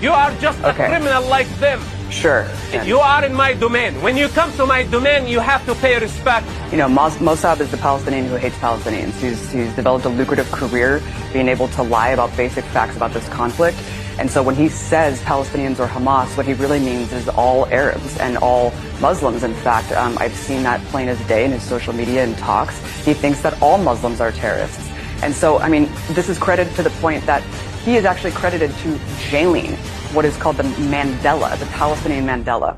You are just a criminal like them. Sure. You are in my domain. When you come to my domain, you have to pay respect. You know, Mossab is the Palestinian who hates Palestinians. He's developed a lucrative career being able to lie about basic facts about this conflict. And so when he says Palestinians or Hamas, what he really means is all Arabs and all Muslims. In fact, I've seen that plain as day in his social media and talks. He thinks that all Muslims are terrorists. And so, I mean, this is credited to the point that he is actually credited to jailing what is called the Mandela, the Palestinian Mandela.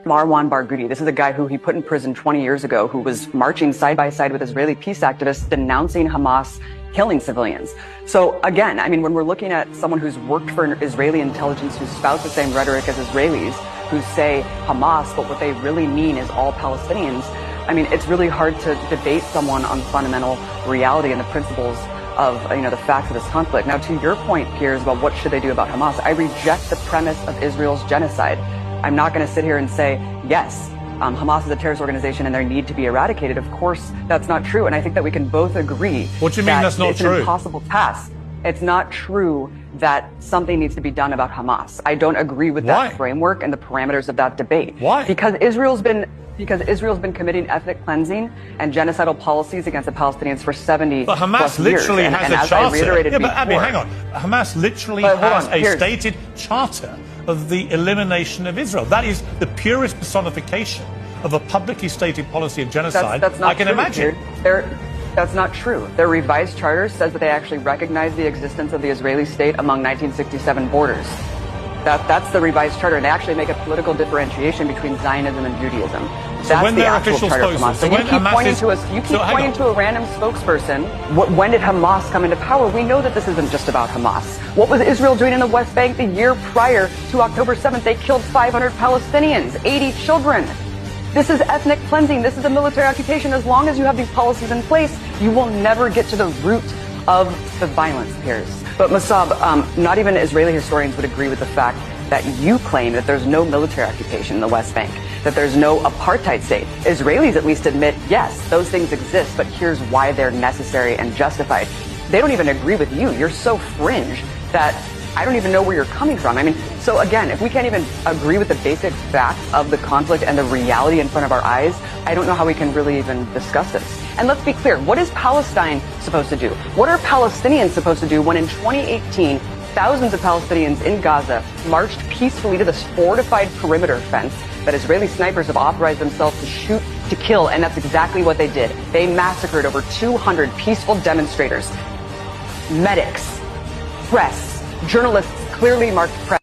Marwan Barghouti. This is a guy who he put in prison 20 years ago, who was marching side by side with Israeli peace activists denouncing Hamas killing civilians. So again, I mean, when we're looking at someone who's worked for Israeli intelligence, who spouts the same rhetoric as Israelis, who say Hamas, but what they really mean is all Palestinians, I mean, it's really hard to debate someone on fundamental reality and the principles of, you know, the facts of this conflict. Now, to your point, Piers, about what should they do about Hamas, I reject the premise of Israel's genocide. I'm not going to sit here and say, yes, Hamas is a terrorist organization and they need to be eradicated. Of course, that's not true. And I think that we can both agree. What do you mean that's not true? It's an impossible task. It's not true that something needs to be done about Hamas. I don't agree with that framework and the parameters of that debate. Why? Because Israel's been committing ethnic cleansing and genocidal policies against the Palestinians for 70 But Hamas plus literally years. has and a as charter. I reiterated But Abby, before, hang on. Hamas literally has a stated charter of the elimination of Israel. That is the purest personification of a publicly stated policy of genocide that's not I can true, imagine. That's not true. Their revised charter says that they actually recognize the existence of the Israeli state among 1967 borders. That's the revised charter, and they actually make a political differentiation between Zionism and Judaism. That's the actual charter of Hamas. So you keep pointing to a random spokesperson. When did Hamas come into power? We know that this isn't just about Hamas. What was Israel doing in the West Bank the year prior to October 7th? They killed 500 Palestinians, 80 children. This is ethnic cleansing. This is a military occupation. As long as you have these policies in place, you will never get to the root of the violence, Piers. But Mossab, not even Israeli historians would agree with the fact that you claim that there's no military occupation in the West Bank, that there's no apartheid state. Israelis at least admit, yes, those things exist, but here's why they're necessary and justified. They don't even agree with you. You're so fringe that I don't even know where you're coming from. I mean, so again, if we can't even agree with the basic facts of the conflict and the reality in front of our eyes, I don't know how we can really even discuss this. And let's be clear, what is Palestine supposed to do? What are Palestinians supposed to do when in 2018, thousands of Palestinians in Gaza marched peacefully to this fortified perimeter fence that Israeli snipers have authorized themselves to shoot to kill, and that's exactly what they did. They massacred over 200 peaceful demonstrators, medics, press, journalists, clearly marked press.